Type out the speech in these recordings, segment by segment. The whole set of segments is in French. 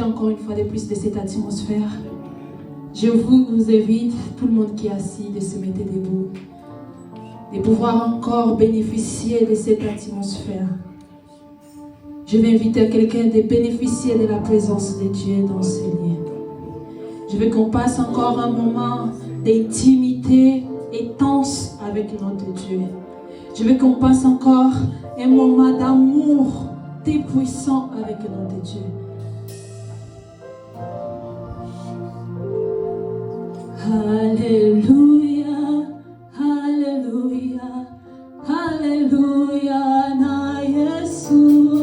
encore une fois de plus de cette atmosphère. Je vous invite, tout le monde qui est assis, de se mettre debout, de pouvoir encore bénéficier de cette atmosphère. Je vais inviter quelqu'un de bénéficier de la présence de Dieu dans ce lieu. Je veux qu'on passe encore un moment d'intimité intense avec notre Dieu. Je veux qu'on passe encore un moment d'amour puissant avec notre Dieu. Alléluia, Alléluia, Alléluia, na Yeshua.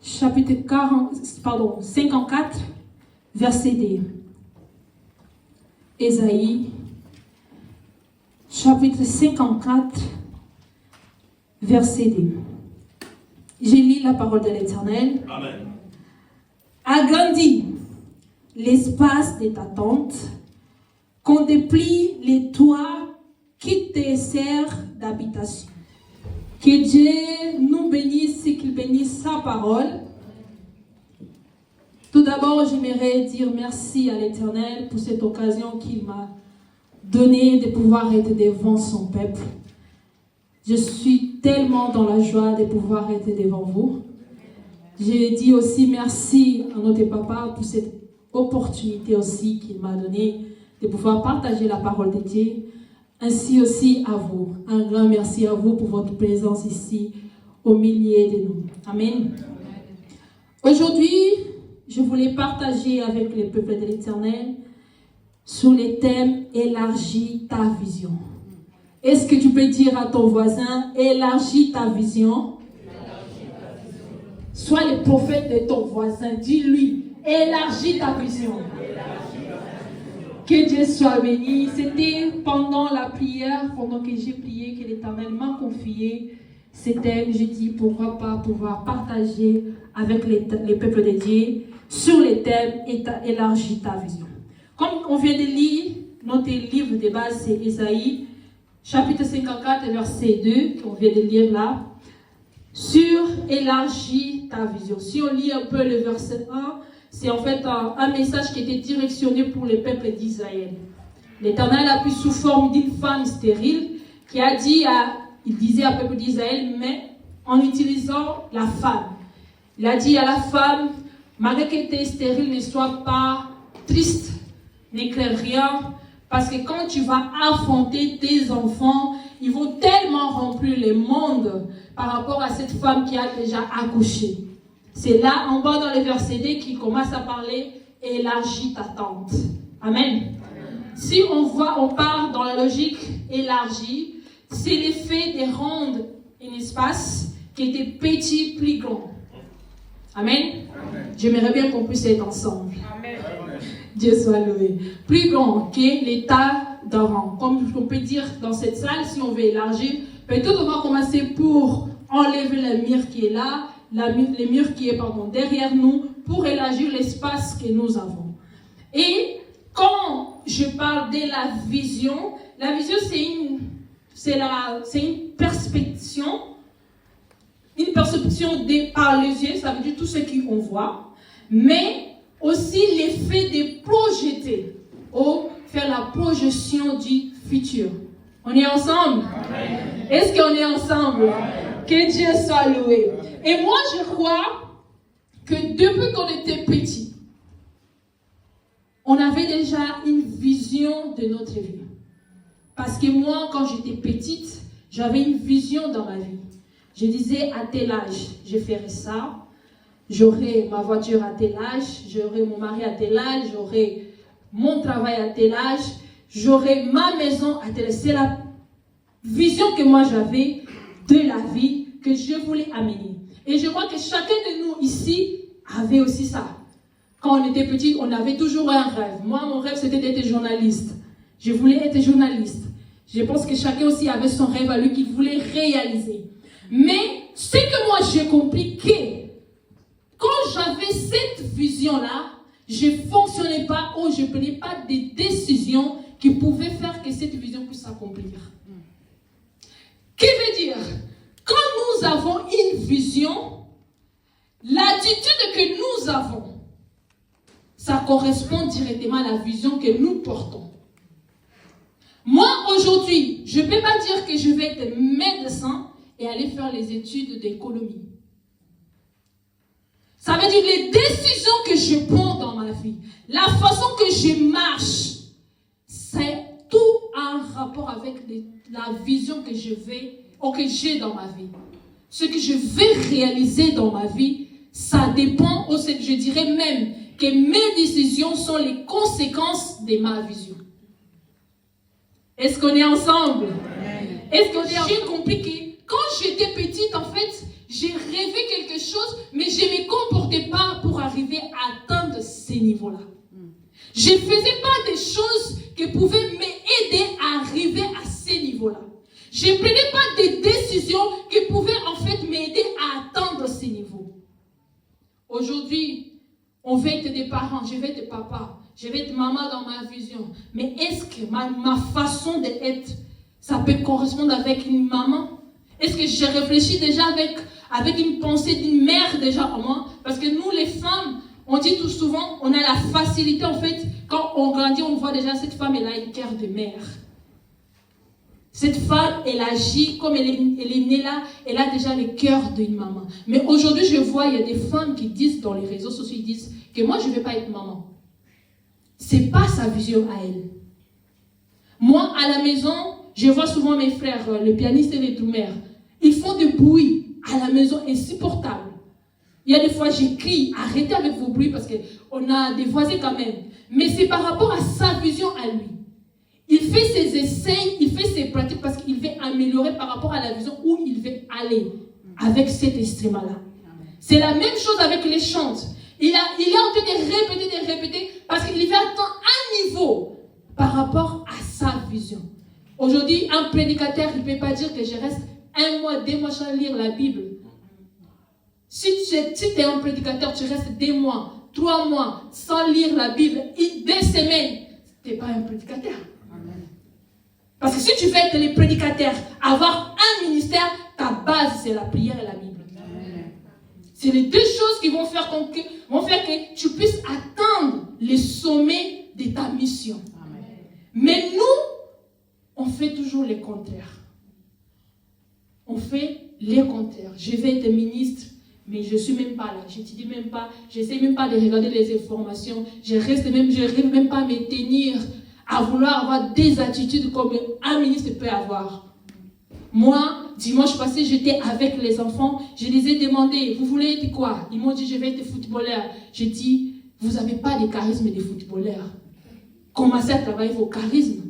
Chapitre 54, verset 2. Ésaïe, chapitre 54, verset 2. Je lis la parole de l'Éternel. Amen. Agrandis l'espace de ta tente, qu'on déplie les toits qui te servent d'habitation. Que Dieu nous bénisse et qu'il bénisse sa parole. Tout d'abord, j'aimerais dire merci à l'Éternel pour cette occasion qu'il m'a donnée de pouvoir être devant son peuple. Je suis tellement dans la joie de pouvoir être devant vous. Je dis aussi merci à notre papa pour cette opportunité aussi qu'il m'a donnée de pouvoir partager la parole de Dieu. Ainsi aussi à vous. Un grand merci à vous pour votre présence ici au milieu de nous. Amen. Aujourd'hui, je voulais partager avec le peuple de l'Éternel sur le thème « Élargis ta vision ». Est-ce que tu peux dire à ton voisin « Élargis ta vision ». Sois le prophète de ton voisin. Dis-lui, élargis ta vision. Que Dieu soit béni. C'était pendant la prière, pendant que j'ai prié, que l'Éternel m'a confié ces thèmes. J'ai dit, pourquoi pas pouvoir partager avec les peuples de Dieu sur les thèmes élargis ta vision. Comme on vient de lire, notre livre de base, c'est Ésaïe, chapitre 54, verset 2, qu'on vient de lire là, sur élargis ta vision. Si on lit un peu le verset 1, c'est en fait un message qui était directionné pour le peuple d'Israël. L'Éternel a pris sous forme d'une femme stérile qui a dit il disait au peuple d'Israël, mais en utilisant la femme. Il a dit à la femme, malgré qu'elle était stérile, ne sois pas triste, ne crains rien, parce que quand tu vas affronter tes enfants, ils vont tellement remplir le monde par rapport à cette femme qui a déjà accouché. C'est là, en bas dans le verset 2, qui commence à parler « élargis ta tente ». Amen. Si on part dans la logique élargie, c'est l'effet de rendre un espace qui était petit, plus grand. Amen. J'aimerais bien qu'on puisse être ensemble. Amen. Dieu soit loué. Plus grand que l'état d'un rang. Comme on peut dire dans cette salle, si on veut élargir, peut-être on va commencer pour enlever le mur qui est là, le mur qui est derrière nous, pour élargir l'espace que nous avons. Et quand je parle de la vision c'est une perception par les yeux, ça veut dire tout ce qu'on voit, mais aussi l'effet de projeter ou faire la projection du futur. On est ensemble? Amen. Est-ce qu'on est ensemble? Amen. Que Dieu soit loué. Et moi, je crois que depuis qu'on était petit, on avait déjà une vision de notre vie. Parce que moi, quand j'étais petite, j'avais une vision dans ma vie. Je disais, à tel âge, je ferai ça. J'aurai ma voiture à tel âge. J'aurai mon mari à tel âge. J'aurai mon travail à tel âge. J'aurai ma maison à tel âge. C'est la vision que moi j'avais de la vie que je voulais amener. Et je crois que chacun de nous ici avait aussi ça. Quand on était petit, on avait toujours un rêve. Moi, mon rêve, c'était d'être journaliste. Je voulais être journaliste. Je pense que chacun aussi avait son rêve à lui qu'il voulait réaliser. Mais ce que moi j'ai compris, que quand j'avais cette vision-là, je ne fonctionnais pas ou je ne prenais pas des décisions qui pouvaient faire que cette vision puisse s'accomplir. Que veut dire? Quand nous avons une vision, l'attitude que nous avons, ça correspond directement à la vision que nous portons. Moi, aujourd'hui, je ne peux pas dire que je vais être médecin et aller faire les études d'économie. Ça veut dire les décisions que je prends dans ma vie, la façon que je marche, c'est tout en rapport avec la vision que je vais ou que j'ai dans ma vie. Ce que je vais réaliser dans ma vie, ça dépend, ou je dirais même que mes décisions sont les conséquences de ma vision. Est-ce qu'on est ensemble? Est-ce qu'on est ensemble? J'ai compris que quand j'étais petite, en fait, j'ai rêvé quelque chose, mais je ne me comportais pas pour arriver à atteindre ces niveaux-là. Je ne faisais pas des choses qui pouvaient m'aider à arriver à ces niveaux-là. Je ne prenais pas des décisions qui pouvaient en fait m'aider à atteindre ces niveaux. Aujourd'hui, on veut être des parents, je vais être papa, je vais être maman dans ma vision. Mais est-ce que ma façon d'être, ça peut correspondre avec une maman? Est-ce que je réfléchis déjà avec une pensée d'une mère déjà en moi? Parce que nous, les femmes, on dit tout souvent, on a la facilité en fait, quand on grandit, on voit déjà cette femme, elle a une cœur de mère. Cette femme, elle agit comme elle est née là, elle a déjà le cœur d'une maman. Mais aujourd'hui, je vois, il y a des femmes qui disent dans les réseaux sociaux, ils disent que moi, je ne vais pas être maman. Ce n'est pas sa vision à elle. Moi, à la maison, je vois souvent mes frères, le pianiste et les drummers, ils font du bruit à la maison insupportable. Il y a des fois, j'écris, arrêtez avec vos bruits parce qu'on a des voisins quand même. Mais c'est par rapport à sa vision à lui. Il fait ses essais, il fait ses pratiques parce qu'il veut améliorer par rapport à la vision où il veut aller avec cet instrument-là. Ce C'est la même chose avec les chantes. Il est en train de répéter, parce qu'il veut atteindre un niveau par rapport à sa vision. Aujourd'hui, un prédicateur, il ne peut pas dire que je reste 1 mois, 2 mois sans lire la Bible. Si tu es un prédicateur, tu restes 2 mois, 3 mois sans lire la Bible, 2 semaines, tu n'es pas un prédicateur. Amen. Parce que si tu veux être le prédicateur, avoir un ministère, ta base, c'est la prière et la Bible. Amen. C'est les 2 choses qui vont faire que tu puisses atteindre le sommet de ta mission. Amen. Mais nous, on fait toujours le contraire. On fait les contraires. Je vais être ministre, mais je ne suis même pas là. Je n'étudie même pas. Je n'essaie même pas de regarder les informations. Je n'arrive même pas à me tenir, à vouloir avoir des attitudes comme un ministre peut avoir. Moi, dimanche passé, j'étais avec les enfants. Je les ai demandé, vous voulez être quoi? Ils m'ont dit, je vais être footballeur. J'ai dit, vous n'avez pas de charisme de footballeur. Commencez à travailler vos charismes.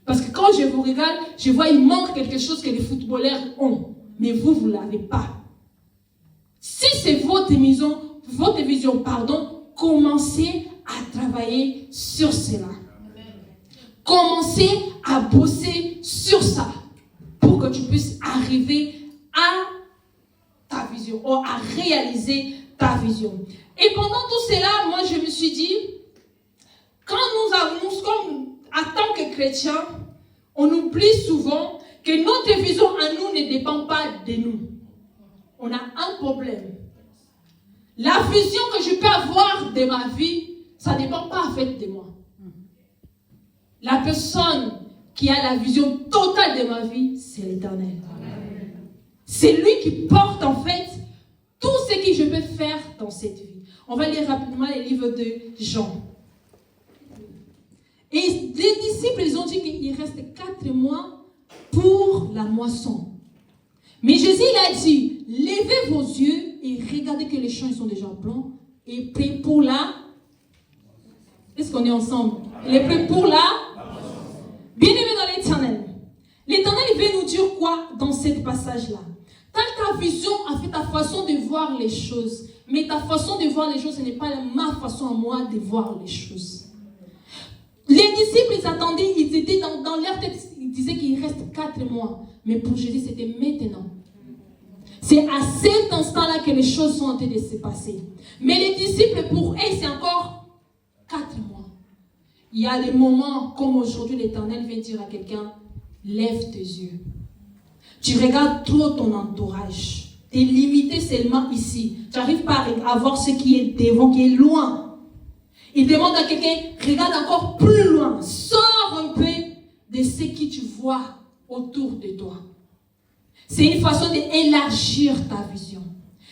Parce que quand je vous regarde, je vois qu'il manque quelque chose que les footballeurs ont. Mais vous ne l'avez pas. Si c'est votre vision, commencez à travailler sur cela. Commencez à bosser sur ça pour que tu puisses arriver à ta vision ou à réaliser ta vision. Et pendant tout cela, moi je me suis dit, quand comme en tant que chrétiens, on oublie souvent que notre vision à nous ne dépend pas de nous. On a un problème. La vision que je peux avoir de ma vie, ça ne dépend pas en fait de moi. La personne qui a la vision totale de ma vie, c'est l'Éternel. C'est lui qui porte en fait tout ce que je peux faire dans cette vie. On va lire rapidement les livres de Jean. Et les disciples, ils ont dit qu'il reste 4 mois pour la moisson. Mais Jésus, il a dit, levez vos yeux et regardez que les champs ils sont déjà blancs et prêts pour la... Est-ce qu'on est ensemble? Il est prêt pour la... Bien-aimé dans l'Éternel. L'Éternel, il veut nous dire quoi dans ce passage-là? Ta vision a fait ta façon de voir les choses. Mais ta façon de voir les choses, ce n'est pas ma façon à moi de voir les choses. Les disciples, ils attendaient, ils étaient dans leur tête, ils disaient qu'il reste 4 mois. Mais pour Jésus, c'était maintenant. C'est à cet instant-là que les choses sont en train de se passer. Mais les disciples, pour eux, c'est encore 4 mois. Il y a des moments, comme aujourd'hui, l'Éternel vient dire à quelqu'un, lève tes yeux. Tu regardes trop ton entourage. Tu es limité seulement ici. Tu n'arrives pas à voir ce qui est devant, qui est loin. Il demande à quelqu'un, regarde encore plus loin. Sors un peu de ce que tu vois autour de toi. C'est une façon d'élargir ta vision.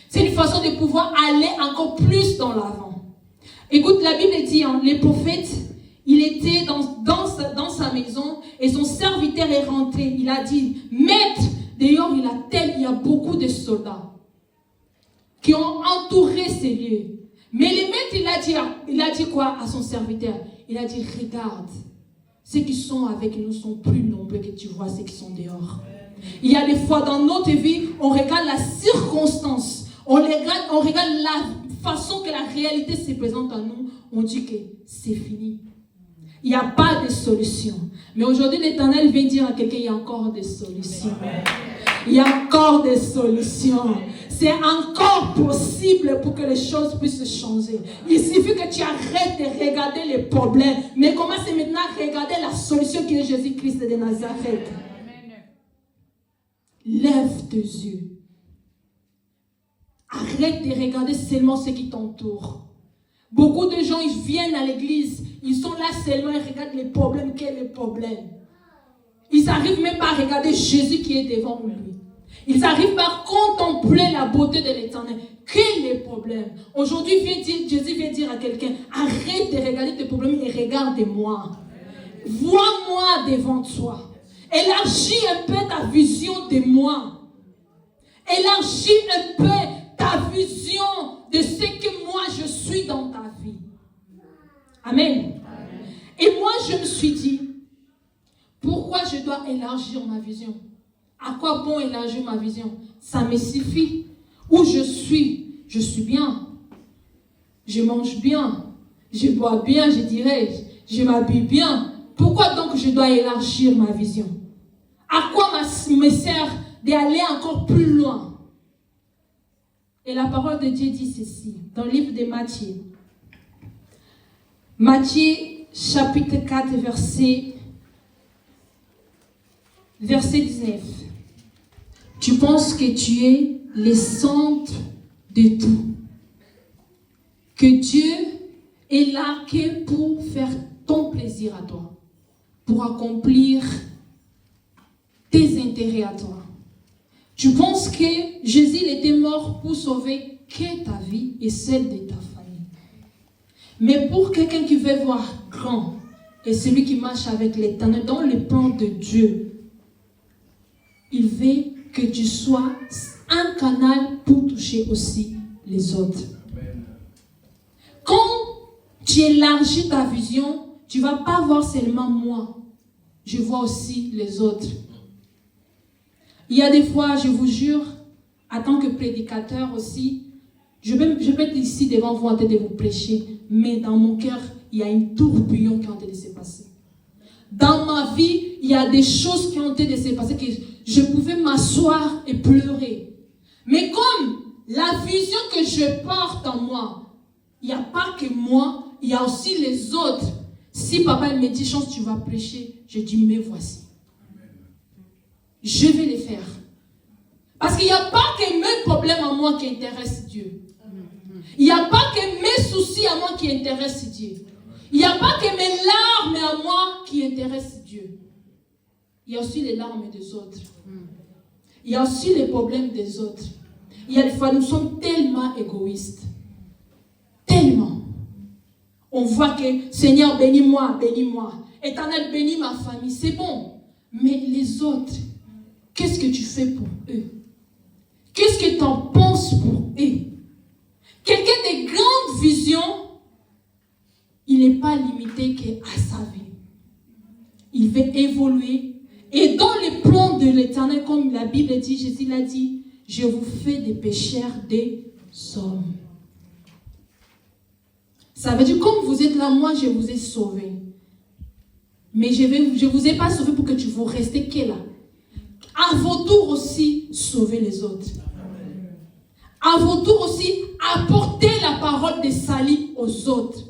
C'est une façon de pouvoir aller encore plus dans l'avant. Écoute, la Bible dit, les prophètes, il était dans sa maison et son serviteur est rentré. Il a dit, maître, d'ailleurs il y a beaucoup de soldats qui ont entouré ces lieux. Mais le maître, il a dit quoi à son serviteur? Il a dit, regarde, ceux qui sont avec nous sont plus nombreux que tu vois ceux qui sont dehors. Il y a des fois dans notre vie, on regarde la circonstance, on regarde la façon que la réalité se présente à nous, on dit que c'est fini. Il n'y a pas de solution. Mais aujourd'hui, l'Éternel vient dire à quelqu'un, il y a encore des solutions. Il y a encore des solutions. C'est encore possible pour que les choses puissent changer. Il suffit que tu arrêtes de regarder les problèmes, mais commence maintenant à regarder la solution qui est Jésus-Christ de Nazareth. Lève tes yeux. Arrête de regarder seulement ce qui t'entoure. Beaucoup de gens, ils viennent à l'église, ils sont là seulement, ils regardent les problèmes. Quel est le problème? Ils n'arrivent même pas à regarder Jésus qui est devant lui. Ils n'arrivent pas à contempler la beauté de l'Éternel. Quel est le problème? Aujourd'hui, Jésus vient dire à quelqu'un, arrête de regarder tes problèmes et regarde-moi. Vois-moi devant toi. Élargis un peu ta vision de moi. Élargis un peu ta vision de ce que moi je suis dans ta vie. Amen. Et moi je me suis dit, pourquoi je dois élargir ma vision? À quoi bon élargir ma vision? Ça me suffit. Où je suis, je suis bien. Je mange bien. Je bois bien, je dirais. Je m'habille bien. Pourquoi donc je dois élargir ma vision? À quoi me sert d'aller encore plus loin? Et la parole de Dieu dit ceci, dans le livre de Matthieu. Matthieu, chapitre 4, verset 19. Tu penses que tu es le centre de tout. Que Dieu est là que pour faire ton plaisir à toi. Pour accomplir tes intérêts à toi. Tu penses que Jésus était mort pour sauver que ta vie et celle de ta famille. Mais pour quelqu'un qui veut voir grand, et celui qui marche avec l'Éternel dans le plan de Dieu, il veut que tu sois un canal pour toucher aussi les autres. Quand tu élargis ta vision, tu ne vas pas voir seulement moi. Je vois aussi les autres. Il y a des fois, je vous jure, en tant que prédicateur aussi, je peux être ici devant vous en train de vous prêcher, mais dans mon cœur, il y a une tourbillon qui est en train de se passer. Dans ma vie, il y a des choses qui ont été de se passer que je pouvais m'asseoir et pleurer. Mais comme la vision que je porte en moi, il n'y a pas que moi, il y a aussi les autres. Si papa me dit, Chance, tu vas prêcher, je dis, mais voici. Je vais les faire. Parce qu'il n'y a pas que mes problèmes à moi qui intéressent Dieu. Il n'y a pas que mes soucis à moi qui intéressent Dieu. Il n'y a pas que mes larmes à moi qui intéressent Dieu. Il y a aussi les larmes des autres. Il y a aussi les problèmes des autres. Il y a des fois, nous sommes tellement égoïstes. Tellement. On voit que, Seigneur, bénis-moi, bénis-moi. Éternel, bénis ma famille. C'est bon. Mais les autres, qu'est-ce que tu fais pour eux? Qu'est-ce que tu en penses pour eux? Quelqu'un de grande vision, il n'est pas limité qu'à sa vie. Il veut évoluer. Et dans les plans de l'Éternel, comme la Bible dit, Jésus l'a dit, je vous fais des pécheurs des hommes. Ça veut dire, comme vous êtes là, moi je vous ai sauvé. Mais je ne vous ai pas sauvé pour que vous restiez que là. À vos tours aussi, sauvez les autres. À vos tours aussi, apportez la parole de salut aux autres.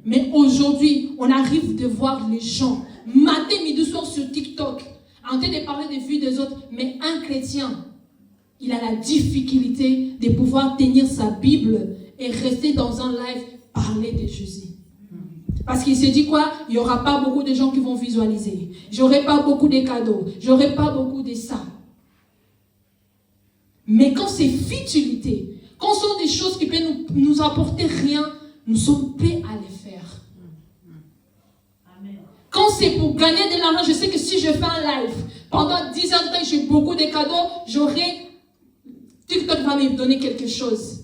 Mais aujourd'hui, on arrive de voir les gens, matin, midi, soir sur TikTok, en train de parler des vies des autres. Mais un chrétien, il a la difficulté de pouvoir tenir sa Bible et rester dans un live, parler de Jésus. Parce qu'il se dit quoi? Il n'y aura pas beaucoup de gens qui vont visualiser. J'aurai pas beaucoup de cadeaux. J'aurai pas beaucoup de ça. Mais quand c'est futilité, quand ce sont des choses qui peuvent nous apporter rien, nous sommes prêts à les faire. Amen. Quand c'est pour gagner de l'argent, je sais que si je fais un live, pendant 10 ans de temps, j'ai beaucoup de cadeaux, TikTok va me donner quelque chose.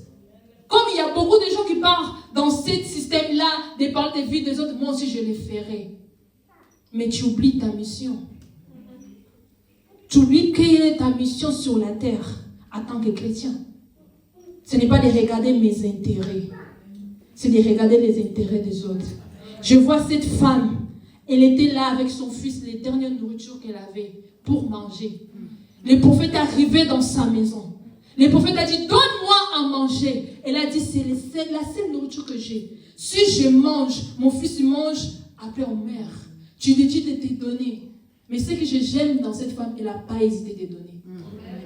Comme il y a beaucoup de gens qui partent dans ce système-là, de parler des vies des autres, moi aussi je les ferai. Mais tu oublies ta mission. Tu oublies quelle est ta mission sur la terre en tant que chrétien. Ce n'est pas de regarder mes intérêts. C'est de regarder les intérêts des autres. Je vois cette femme. Elle était là avec son fils, les dernières nourritures qu'elle avait pour manger. Le prophète est arrivé dans sa maison. Le prophète a dit, donne-moi à manger. Elle a dit, c'est la seule nourriture que j'ai. Si je mange, mon fils mange, après on meurt. Tu lui dis de te donner. Mais ce que j'aime dans cette femme, elle n'a pas hésité de donner.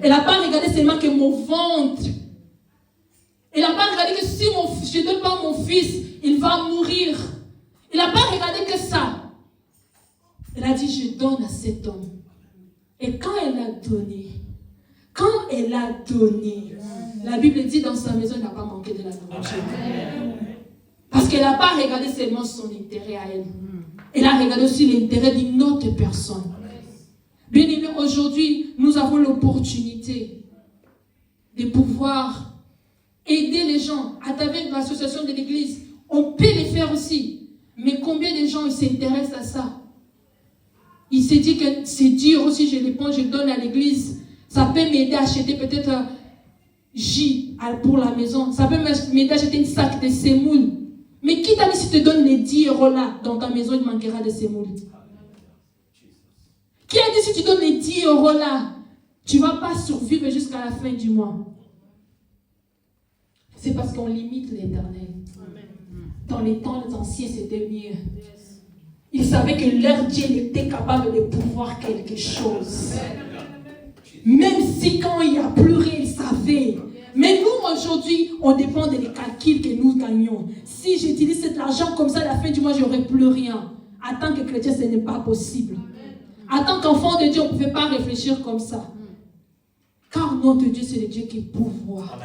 Elle n'a pas regardé seulement que mon ventre. Elle n'a pas regardé que si je ne donne pas mon fils, il va mourir. Elle n'a pas regardé que ça. Elle a dit, je donne à cet homme. Et quand elle a donné, la Bible dit dans sa maison, elle n'a pas manqué de la nourriture. Parce qu'elle n'a pas regardé seulement son intérêt à elle. Elle a regardé aussi l'intérêt d'une autre personne. Bien aimé, aujourd'hui, nous avons l'opportunité de pouvoir aider les gens à travers l'association de l'église. On peut les faire aussi. Mais combien de gens s'intéressent à ça? Il s'est dit que c'est dur aussi, je les prends, je donne à l'église. Ça peut m'aider à acheter peut-être J pour la maison. Ça peut m'aider à acheter une sac de semoule. Mais qui t'a dit si tu te donnes les 10 € là, dans ta maison, il manquera de semoule? Qui a dit si tu donnes les 10 € là, tu ne vas pas survivre jusqu'à la fin du mois? C'est parce qu'on limite l'Éternel. Dans les temps anciens, c'était mieux. Ils savaient que leur Dieu était capable de pouvoir quelque chose. Même si quand il n'y a plus rien, ils savaient. Mais nous, aujourd'hui, on dépend des calculs que nous gagnons. Si j'utilise cet argent comme ça, à la fin du mois, je n'aurai plus rien. En tant que chrétien, ce n'est pas possible. En tant qu'enfant de Dieu, on ne pouvait pas réfléchir comme ça. Car notre Dieu, c'est le Dieu qui est pouvoir.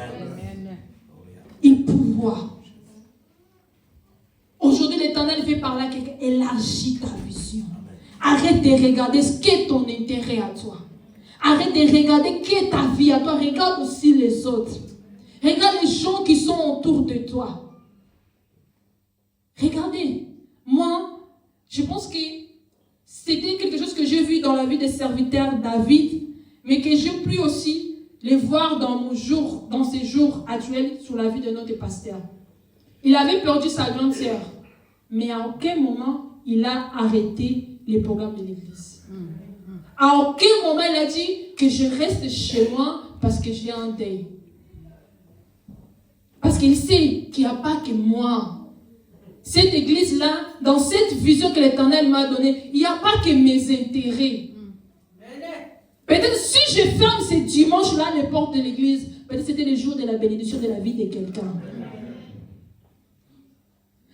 Il pouvoir. Aujourd'hui, l'Éternel fait par là quelqu'un. Élargis ta vision. Arrête de regarder ce qu'est ton intérêt à toi. Arrête de regarder qu'est ta vie à toi. Regarde aussi les autres. Regarde les gens qui sont autour de toi. Regardez. Moi, je pense que c'était quelque chose que j'ai vu dans la vie des serviteurs David, mais que j'ai pu aussi les voir dans ces jours actuels sur la vie de notre pasteur. Il avait perdu sa grande sœur, mais à aucun moment il a arrêté les programmes de l'église. À aucun moment il a dit que je reste chez moi parce que j'ai un deuil. Parce qu'il sait qu'il n'y a pas que moi. Cette église-là, dans cette vision que l'Éternel m'a donnée, il n'y a pas que mes intérêts. Peut-être si je ferme ces dimanches-là les portes de l'église, peut-être c'était le jour de la bénédiction de la vie de quelqu'un.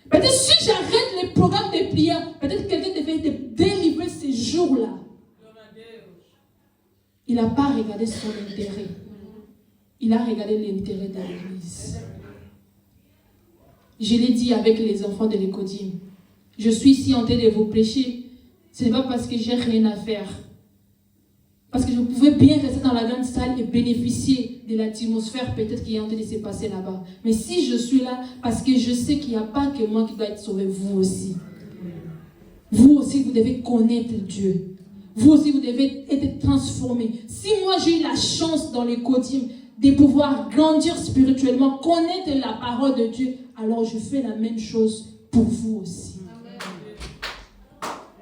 Peut-être si j'arrête les programmes de prière, peut-être quelqu'un devait être délivré ces jours-là. Il n'a pas regardé son intérêt. Il a regardé l'intérêt de l'église. Je l'ai dit avec les enfants de l'Écodime. Je suis ici en train de vous prêcher. Ce n'est pas parce que j'ai rien à faire. Parce que je pouvais bien rester dans la grande salle et bénéficier de l'atmosphère peut-être qui est en train de se passer là-bas. Mais si je suis là, parce que je sais qu'il n'y a pas que moi qui dois être sauvé, vous aussi. Vous aussi, vous devez connaître Dieu. Vous aussi, vous devez être transformé. Si moi, j'ai eu la chance dans l'Écodime de pouvoir grandir spirituellement, connaître la parole de Dieu, alors je fais la même chose pour vous aussi.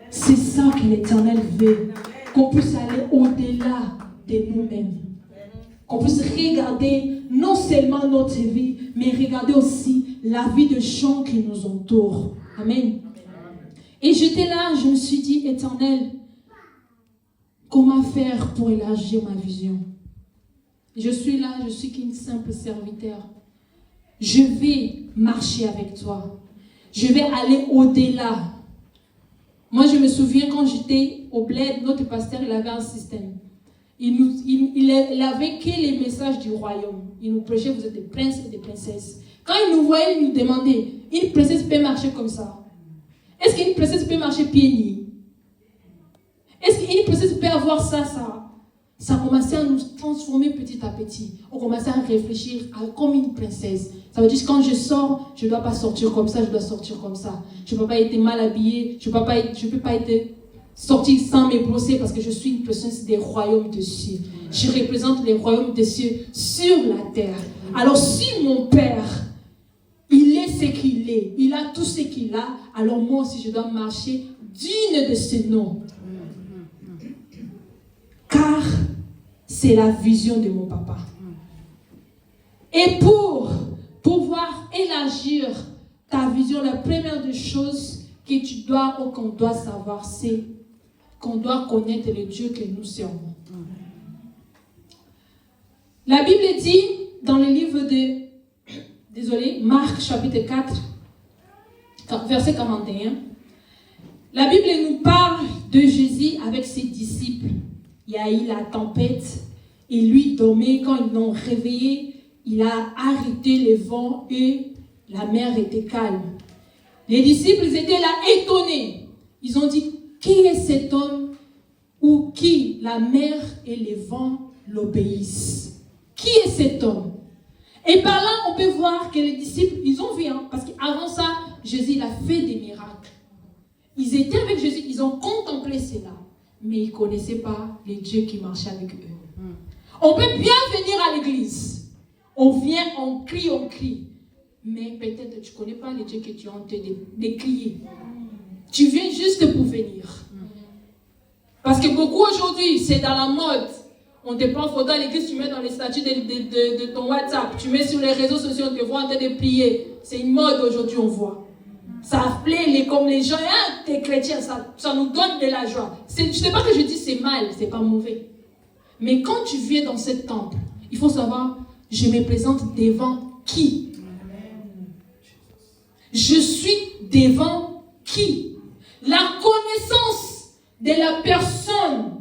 C'est ça que l'Éternel veut. Qu'on puisse aller au-delà de nous-mêmes. Qu'on puisse regarder non seulement notre vie, mais regarder aussi la vie de gens qui nous entourent. Amen. Et j'étais là, je me suis dit, Éternel, comment faire pour élargir ma vision? Je suis là, je suis qu'une simple serviteur. Je vais marcher avec toi. Je vais aller au-delà. Moi, je me souviens quand j'étais au bled, notre pasteur, il avait un système. Il avait que les messages du royaume. Il nous prêchait, vous êtes des princes et des princesses. Quand il nous voyait, il nous demandait, une princesse peut marcher comme ça? Est-ce qu'une princesse peut marcher pieds nus? Est-ce qu'une princesse peut avoir ça? Ça commençait à nous transformer petit à petit. On commençait à réfléchir comme une princesse. Ça veut dire que quand je sors, je ne dois pas sortir comme ça, je dois sortir comme ça. Je ne peux pas être mal habillée, je ne peux pas être sortie sans me brosser parce que je suis une personne des royaumes des cieux. Je représente les royaumes des cieux sur la terre. Alors si mon Père, il est ce qu'il est, il a tout ce qu'il a, alors moi aussi je dois marcher digne de ce nom. Car c'est la vision de mon papa. Et pour pouvoir élargir ta vision, la première des choses que tu dois ou qu'on doit savoir, c'est qu'on doit connaître le Dieu que nous servons. La Bible dit dans le livre de Marc chapitre 4, verset 41, la Bible nous parle de Jésus avec ses disciples. Il y a eu la tempête et lui dormait. Quand ils l'ont réveillé, il a arrêté les vents et la mer était calme. Les disciples étaient là étonnés. Ils ont dit, qui est cet homme ou qui la mer et les vents l'obéissent? Qui est cet homme? Et par là, on peut voir que les disciples, ils ont vu, parce qu'avant ça, Jésus il a fait des miracles. Ils étaient avec Jésus, ils ont contemplé cela. Mais ils ne connaissaient pas les dieux qui marchaient avec eux. On peut bien venir à l'église. On vient, on crie. Mais peut-être tu ne connais pas le Dieu que tu es en train de crier. Tu viens juste pour venir. Parce que beaucoup aujourd'hui, c'est dans la mode. On te prend photo à l'église, tu mets dans les statuts de ton WhatsApp. Tu mets sur les réseaux sociaux, on te voit en train de prier. C'est une mode aujourd'hui, on voit. Ça plaît comme les gens. Ah, t'es chrétien, ça nous donne de la joie. Je ne sais pas que je dis c'est mal, c'est pas mauvais. Mais quand tu viens dans ce temple, il faut savoir, je me présente devant qui? Je suis devant qui? La connaissance de la personne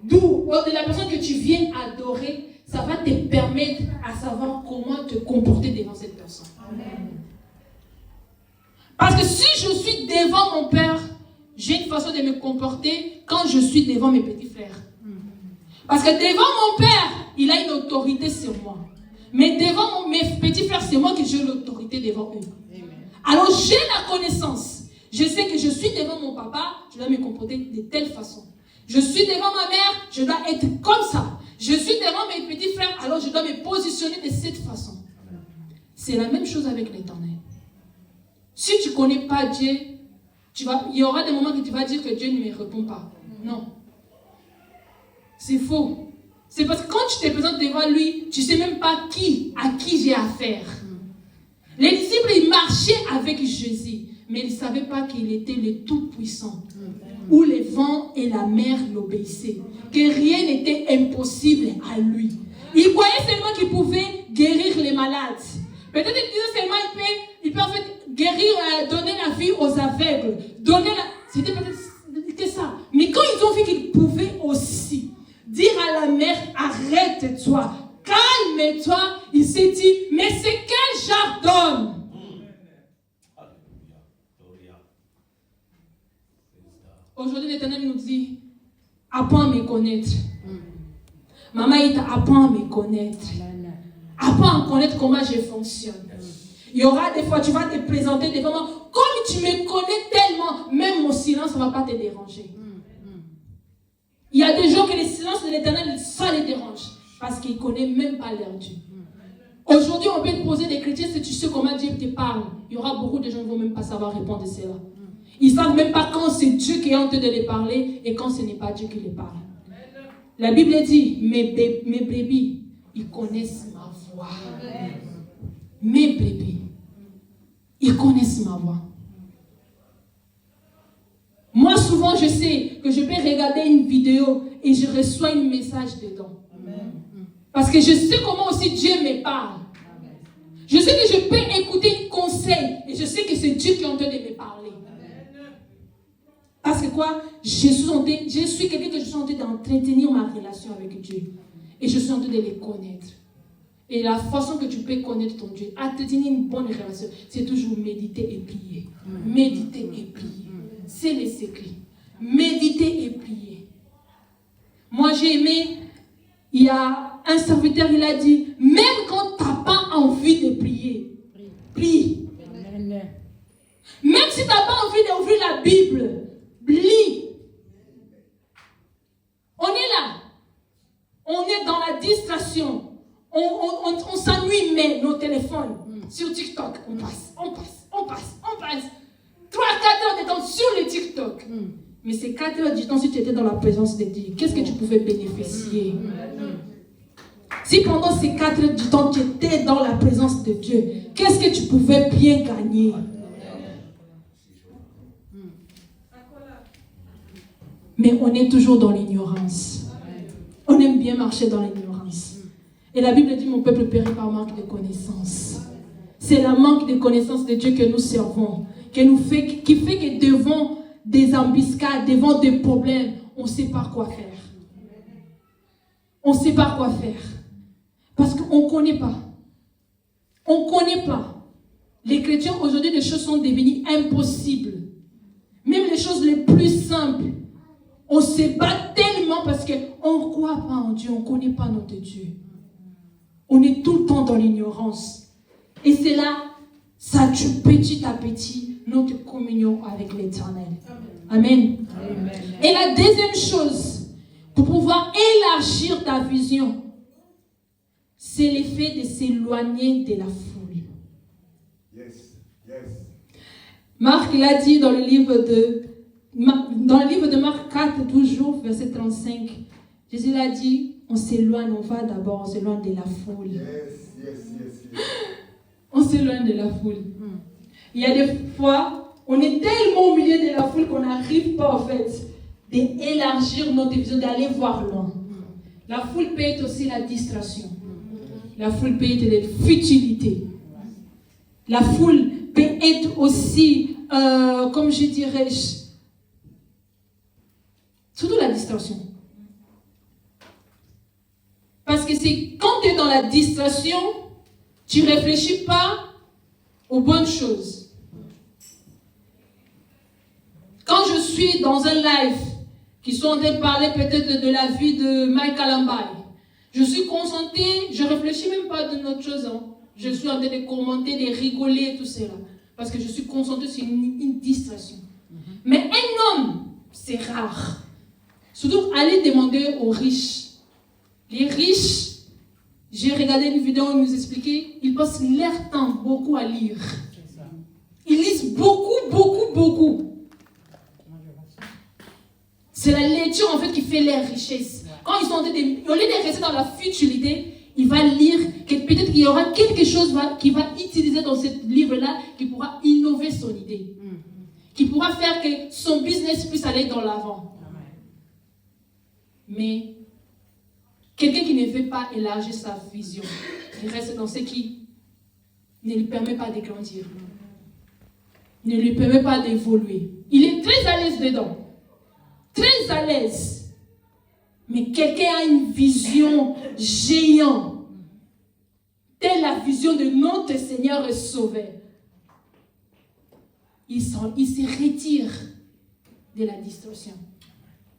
de la personne que tu viens adorer, ça va te permettre à savoir comment te comporter devant cette personne. Amen. Parce que si je suis devant mon père, j'ai une façon de me comporter quand je suis devant mes petits frères. Parce que devant mon père, il a une autorité sur moi. Mais devant mes petits frères, c'est moi qui j'ai l'autorité devant eux. Amen. Alors j'ai la connaissance. Je sais que je suis devant mon papa, je dois me comporter de telle façon. Je suis devant ma mère, je dois être comme ça. Je suis devant mes petits frères, alors je dois me positionner de cette façon. C'est la même chose avec l'Éternel. Si tu ne connais pas Dieu, il y aura des moments que tu vas dire que Dieu ne me répond pas. Non. C'est faux. C'est parce que quand tu te présentes devant lui, tu ne sais même pas à qui j'ai affaire. Les disciples, ils marchaient avec Jésus, mais ils ne savaient pas qu'il était le Tout-Puissant. Où les vents et la mer l'obéissaient. Que rien n'était impossible à lui. Il croyait seulement qu'il pouvait guérir les malades. Peut-être qu'il disait seulement il peut en fait guérir, donner la vie aux aveugles. C'était peut-être que ça. Mais quand ils ont vu qu'il pouvait aussi dire à la mer, arrête-toi, calme-toi, il s'est dit, mais c'est quel genre d'homme? Aujourd'hui, l'Éternel nous dit, apprends à me connaître. Maman, il t'apprend à me connaître. Apprends à connaître comment je fonctionne. Il y aura des fois, tu vas te présenter devant moi. Comme tu me connais tellement, même mon silence ne va pas te déranger. Il y a des gens que le silence de l'Éternel, ça les dérange. Parce qu'ils ne connaissent même pas leur Dieu. Aujourd'hui, on peut te poser des chrétiens si tu sais comment Dieu te parle. Il y aura beaucoup de gens qui ne vont même pas savoir répondre à cela. Ils ne savent même pas quand c'est Dieu qui est en train de les parler et quand ce n'est pas Dieu qui les parle. La Bible dit, mes brebis, ils connaissent ma voix. Mes brebis, ils connaissent ma voix. Moi, souvent, je sais que je peux regarder une vidéo et je reçois un message dedans. Parce que je sais comment aussi Dieu me parle. Je sais que je peux écouter un conseil et je sais que c'est Dieu qui est en train de me parler. Parce que quoi? Je suis quelqu'un que je suis en train d'entretenir ma relation avec Dieu. Et je suis en train de les connaître. Et la façon que tu peux connaître ton Dieu, entretenir une bonne relation, c'est toujours méditer et prier. Méditer et prier. C'est les secrets. Méditer et prier. Moi, j'ai aimé, il y a un serviteur, il a dit, même quand tu n'as pas envie de prier, prie. Même si tu n'as pas envie d'ouvrir la Bible, lis. On est là. On est dans la distraction. On s'ennuie, mais nos téléphones, sur TikTok, on passe. 3-4 heures de temps sur le TikTok. Mais ces 4 heures du temps, si tu étais dans la présence de Dieu, qu'est-ce que tu pouvais bénéficier? Si pendant ces 4 heures du temps, tu étais dans la présence de Dieu, qu'est-ce que tu pouvais bien gagner? Mais on est toujours dans l'ignorance. On aime bien marcher dans l'ignorance. Et la Bible dit, mon peuple périt par manque de connaissances. C'est le manque de connaissances de Dieu que nous servons, qui fait que devant des embuscades, devant des problèmes, on ne sait pas quoi faire. On ne sait pas quoi faire. Parce qu'on ne connaît pas. On ne connaît pas. Les chrétiens, aujourd'hui, les choses sont devenues impossibles. Même les choses les plus simples. On se bat tellement parce qu'on ne croit pas en Dieu, on ne connaît pas notre Dieu. On est tout le temps dans l'ignorance. Et c'est là, ça tue petit à petit notre communion avec l'Éternel. Amen. Amen. Et la deuxième chose, pour pouvoir élargir ta vision, c'est l'effet de s'éloigner de la foule. Yes. Marc l'a dit dans le livre de Marc 4, toujours, verset 35. Jésus l'a dit, on s'éloigne, on s'éloigne de la foule. Yes. On s'éloigne de la foule. Il y a des fois, on est tellement au milieu de la foule qu'on n'arrive pas, en fait, d'élargir notre vision, d'aller voir loin. La foule peut être aussi la distraction. La foule peut être la futilité. La foule peut être aussi, comme je dirais, surtout la distraction. Parce que c'est quand tu es dans la distraction, tu ne réfléchis pas aux bonnes choses. Quand je suis dans un live qui sont en train de parler peut-être de la vie de Michael Ambai, je suis concentrée, je ne réfléchis même pas de notre chose. Je suis en train de commenter, de rigoler, tout cela. Parce que je suis concentrée sur une distraction. Mais un homme, c'est rare. Surtout, allez demander aux riches. Les riches, j'ai regardé une vidéo où ils nous expliquaient, ils passent leur temps beaucoup à lire. Ils lisent beaucoup. C'est la lecture en fait qui fait leur richesse. Quand ils sont au lieu de rester dans la futilité, il va lire que peut-être qu'il y aura quelque chose qu'il va utiliser dans ce livre-là qui pourra innover son idée. Qui pourra faire que son business puisse aller dans l'avant. Mais quelqu'un qui ne veut pas élargir sa vision, il reste dans ce qui ne lui permet pas de grandir. Ne lui permet pas d'évoluer. Il est très à l'aise dedans. Très à l'aise. Mais quelqu'un a une vision géante. Telle la vision de notre Seigneur et Sauveur. Il se retire de la distorsion.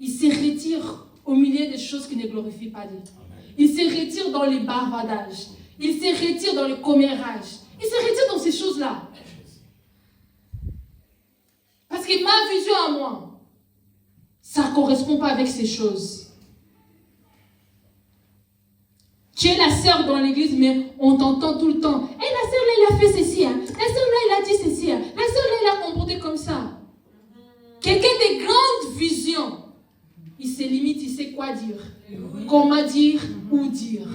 Il se retire au milieu des choses qui ne glorifient pas Dieu. Il se retire dans les bavadages. Il se retire dans les commérages. Il se retire dans ces choses-là. Parce que ma vision à moi, ça ne correspond pas avec ces choses. Tu es la sœur dans l'église, mais on t'entend tout le temps. Et la sœur là, elle a fait ceci. La sœur là, elle a dit ceci. La sœur là, elle a comporté comme ça. Quelqu'un de grande vision, il se limite, il sait quoi dire. Comment dire, où dire.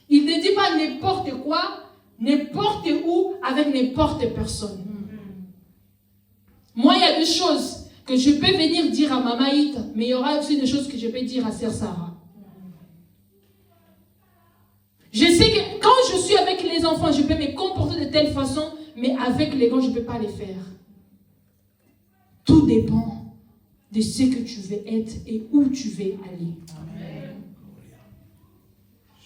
Il ne dit pas n'importe quoi, n'importe où, avec n'importe personne. Moi, il y a des choses que je peux venir dire à Mama Hit, mais il y aura aussi des choses que je peux dire à Sœur Sarah. Je sais que quand je suis avec les enfants, je peux me comporter de telle façon, mais avec les grands, je ne peux pas les faire. Tout dépend de ce que tu veux être et où tu veux aller. Amen.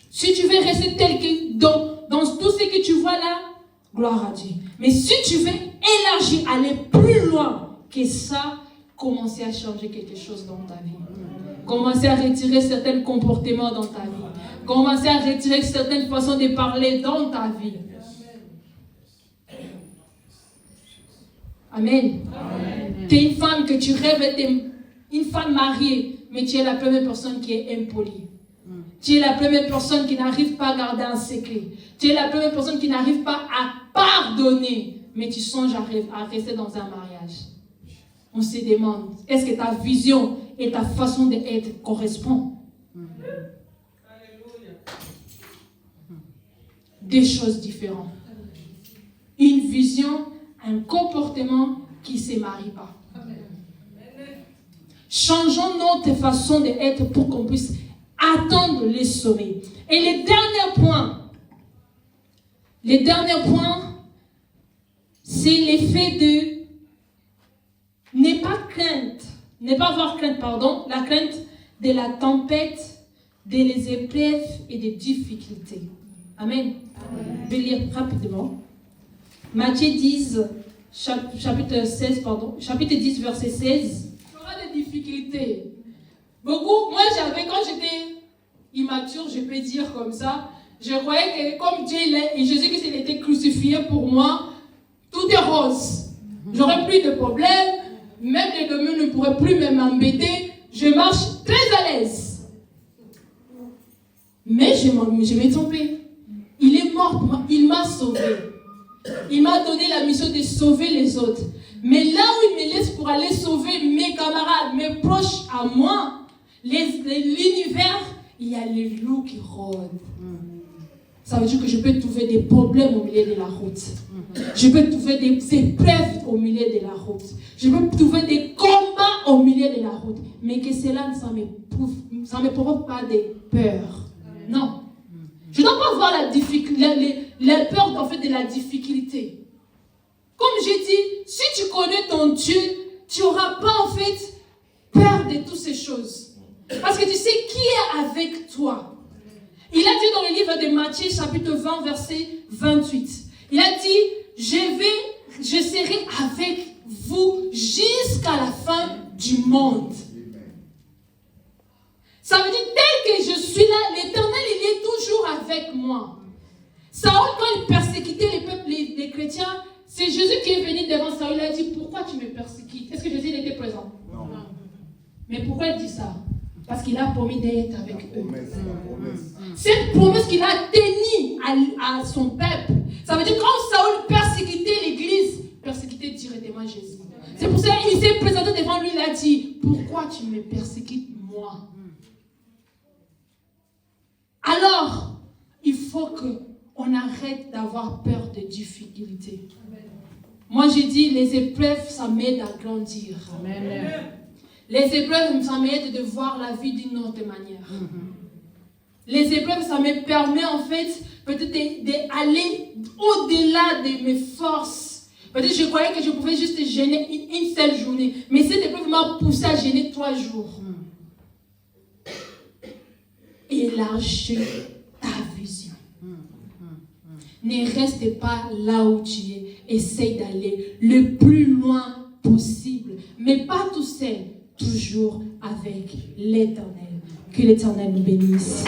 Si tu veux rester tel que dans tout ce que tu vois là, gloire à Dieu. Mais si tu veux élargir, aller plus loin que ça, commencer à changer quelque chose dans ta vie. Commencer à retirer certains comportements dans ta vie. Commencer à retirer certaines façons de parler dans ta vie. Amen. Tu es une femme que tu rêves d'être une femme mariée, mais tu es la première personne qui est impolie. Tu es la première personne qui n'arrive pas à garder un secret. Tu es la première personne qui n'arrive pas à pardonner, mais tu songes à rester dans un mariage. On se demande, est-ce que ta vision et ta façon d'être correspondent? Deux choses différentes. Une vision, un comportement qui ne se marie pas. Changeons notre façon d'être pour qu'on puisse atteindre les sommets. Et le dernier point, c'est l'effet de ne pas avoir crainte, la crainte de la tempête, des épreuves et des difficultés. Amen. Je vais lire rapidement. Matthieu 10, chapitre 10, verset 16. Il y aura des difficultés. Beaucoup, moi quand j'étais immature, je peux dire comme ça, je croyais que comme Dieu et Jésus qui s'il était crucifié pour moi, tout est rose. J'aurais plus de problèmes, même les démons ne pourraient plus m'embêter, je marche très à l'aise. Mais je vais tromper. Il est mort pour moi. Il m'a sauvé. Il m'a donné la mission de sauver les autres. Mais là où il me laisse pour aller sauver mes camarades, mes proches à moi, l'univers, il y a les loups qui rôdent. Ça veut dire que je peux trouver des problèmes au milieu de la route. Je peux trouver des épreuves au milieu de la route. Je peux trouver des combats au milieu de la route. Mais que cela ne me provoque pas de peur. Non. Je ne dois pas avoir la peur en fait, de la difficulté. Comme j'ai dit, si tu connais ton Dieu, tu n'auras pas en fait peur de toutes ces choses. Parce que tu sais qui est avec toi. Il a dit dans le livre de Matthieu, chapitre 20, verset 28. Il a dit, je serai avec vous jusqu'à la fin du monde. Ça veut dire, tel que je suis là, l'Éternel, il est toujours avec moi. Saül, quand il persécutait les peuples, les chrétiens, c'est Jésus qui est venu devant Saül. Il a dit, pourquoi tu me persécutes? Est-ce que Jésus était présent? Non. Mais pourquoi il dit ça? Parce qu'il a promis d'être avec eux. Cette promesse qu'il a tenue à son peuple. Ça veut dire quand Saül persécutait l'église, persécutait directement Jésus. C'est pour ça qu'il s'est présenté devant lui, il a dit, pourquoi tu me persécutes moi? Alors, il faut qu'on arrête d'avoir peur de difficultés. Moi, j'ai dit, les épreuves, ça m'aide à grandir. Amen. Les épreuves, ça m'aide de voir la vie d'une autre manière. Les épreuves, ça me permet en fait, peut-être d'aller au-delà de mes forces. Peut-être je croyais que je pouvais juste gêner une seule journée. Mais cette épreuve m'a poussé à gêner 3 jours. Élargis ta vision. Ne reste pas là où tu es. Essaye d'aller le plus loin possible. Mais pas tout seul. Toujours avec l'Éternel. Que l'Éternel nous bénisse.